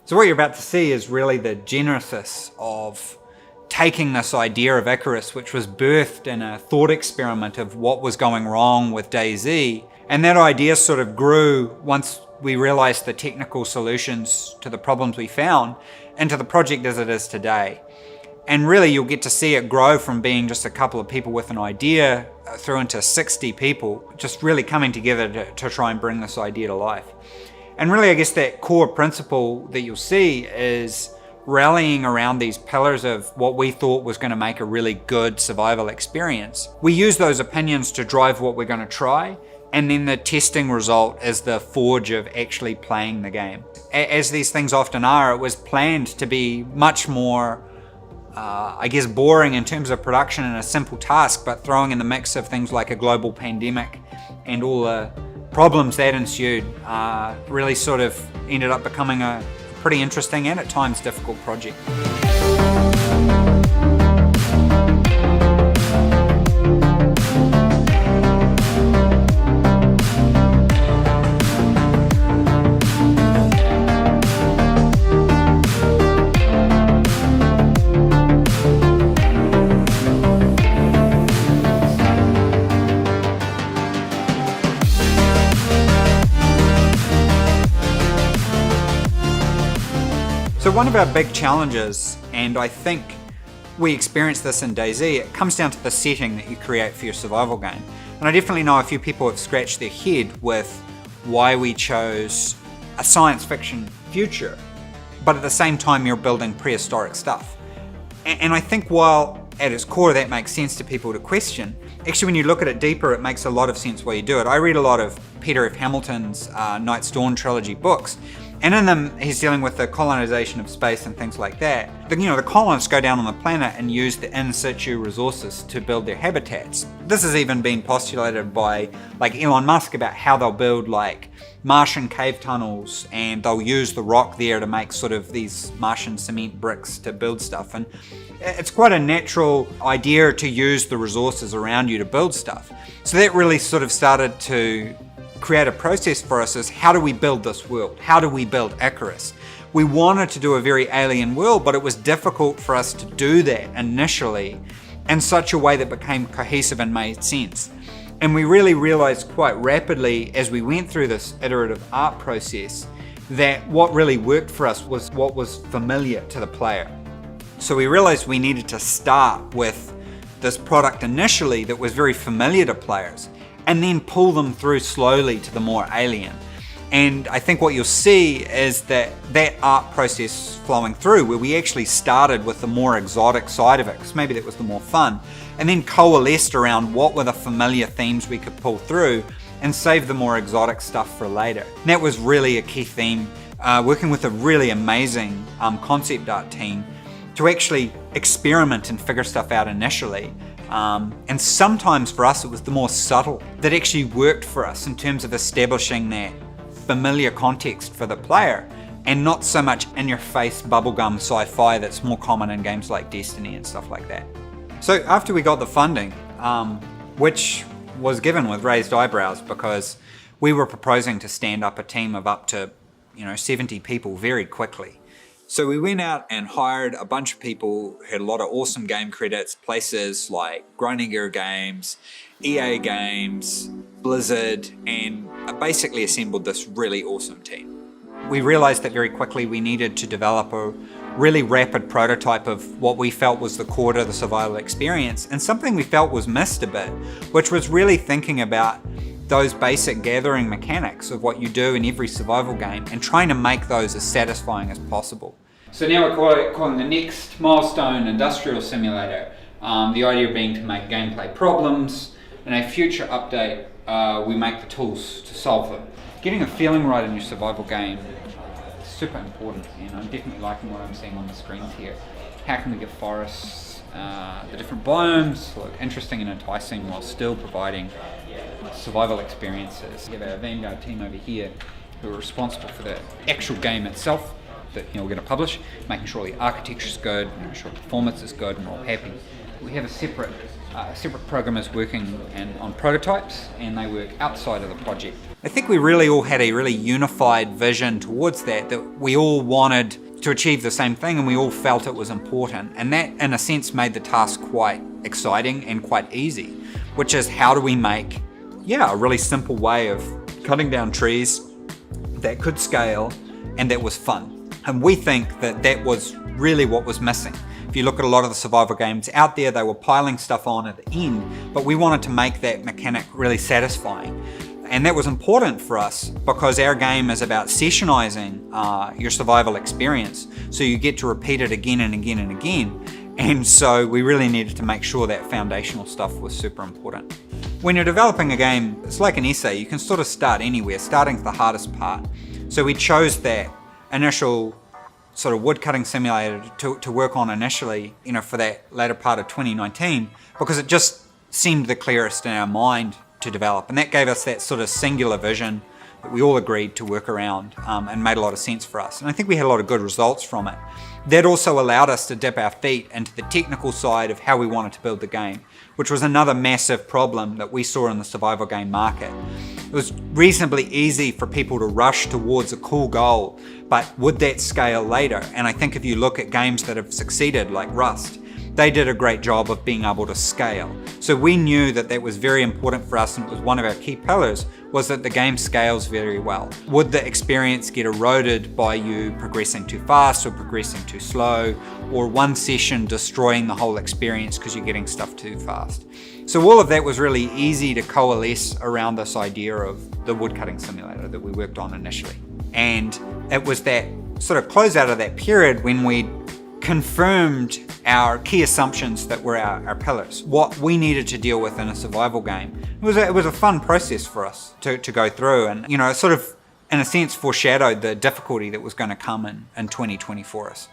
So what you're about to see is really the genesis of taking this idea of Icarus, which was birthed in a thought experiment of what was going wrong with DayZ. And that idea sort of grew once we realized the technical solutions to the problems we found into the project as it is today. And really you'll get to see it grow from being just a couple of people with an idea through into 60 people, just really coming together to try and bring this idea to life. And really, I guess that core principle that you'll see is rallying around these pillars of what we thought was going to make a really good survival experience. We use those opinions to drive what we're going to try, and then the testing result is the forge of actually playing the game. As these things often are, it was planned to be much more, I guess, boring in terms of production and a simple task, but throwing in the mix of things like a global pandemic and all the problems that ensued really sort of ended up becoming a pretty interesting and at times difficult project. So one of our big challenges, and I think we experience this in DayZ, it comes down to the setting that you create for your survival game. And I definitely know a few people have scratched their head with why we chose a science fiction future, but at the same time you're building prehistoric stuff. And I think while at its core that makes sense to people to question, actually when you look at it deeper it makes a lot of sense why you do it. I read a lot of Peter F. Hamilton's Night's Dawn trilogy books, and in them he's dealing with the colonization of space and things like that. The colonists go down on the planet and use the in situ resources to build their habitats. This has even been postulated by like Elon Musk about how they'll build like Martian cave tunnels, and they'll use the rock there to make sort of these Martian cement bricks to build stuff. And it's quite a natural idea to use the resources around you to build stuff. So that really sort of started to create a process for us is how do we build this world? How do we build Icarus? We wanted to do a very alien world, but it was difficult for us to do that initially in such a way that became cohesive and made sense. And we really realized quite rapidly as we went through this iterative art process that what really worked for us was what was familiar to the player. So we realized we needed to start with this product initially that was very familiar to players, and then pull them through slowly to the more alien. And I think what you'll see is that art process flowing through, where we actually started with the more exotic side of it, because maybe that was the more fun, and then coalesced around what were the familiar themes we could pull through and save the more exotic stuff for later. And that was really a key theme, working with a really amazing concept art team to actually experiment and figure stuff out initially. And sometimes for us it was the more subtle that actually worked for us in terms of establishing that familiar context for the player, and not so much in-your-face bubblegum sci-fi that's more common in games like Destiny and stuff like that. So after we got the funding, which was given with raised eyebrows because we were proposing to stand up a team of up to 70 people very quickly. So we went out and hired a bunch of people who had a lot of awesome game credits, places like Groninger Games, EA Games, Blizzard, and basically assembled this really awesome team. We realized that very quickly we needed to develop a really rapid prototype of what we felt was the core to the survival experience, and something we felt was missed a bit, which was really thinking about those basic gathering mechanics of what you do in every survival game and trying to make those as satisfying as possible. So now we're calling the next milestone industrial simulator. The idea being to make gameplay problems. In a future update, we make the tools to solve them. Getting a feeling right in your survival game is super important, and I'm definitely liking what I'm seeing on the screens here. How can we get forests, the different biomes look interesting and enticing while still providing survival experiences. We have our Vanguard team over here who are responsible for the actual game itself that we're going to publish, making sure the architecture is good, making sure performance is good, and we're all happy. We have a separate programmers working on prototypes, and they work outside of the project I think we really all had a really unified vision towards that we all wanted to achieve the same thing and we all felt it was important. And that, in a sense, made the task quite exciting and quite easy, which is how do we make, a really simple way of cutting down trees that could scale and that was fun. And we think that that was really what was missing. If you look at a lot of the survival games out there, they were piling stuff on at the end, but we wanted to make that mechanic really satisfying. And that was important for us because our game is about sessionizing your survival experience, so you get to repeat it again and again and again. And so we really needed to make sure that foundational stuff was super important. When you're developing a game, it's like an essay. You can sort of start anywhere, starting's the hardest part. So we chose that initial sort of woodcutting simulator to work on initially, for that later part of 2019, because it just seemed the clearest in our mind to develop. And that gave us that sort of singular vision that we all agreed to work around and made a lot of sense for us. And I think we had a lot of good results from it. That also allowed us to dip our feet into the technical side of how we wanted to build the game, which was another massive problem that we saw in the survival game market. It was reasonably easy for people to rush towards a cool goal, but would that scale later? And I think if you look at games that have succeeded, like Rust, they did a great job of being able to scale. So we knew that that was very important for us, and it was one of our key pillars, was that the game scales very well. Would the experience get eroded by you progressing too fast or progressing too slow, or one session destroying the whole experience because you're getting stuff too fast? So all of that was really easy to coalesce around this idea of the woodcutting simulator that we worked on initially. And it was that sort of closeout of that period when we confirmed our key assumptions that were our pillars, what we needed to deal with in a survival game. It was a fun process for us to go through, and it sort of, in a sense, foreshadowed the difficulty that was going to come in 2020 for us.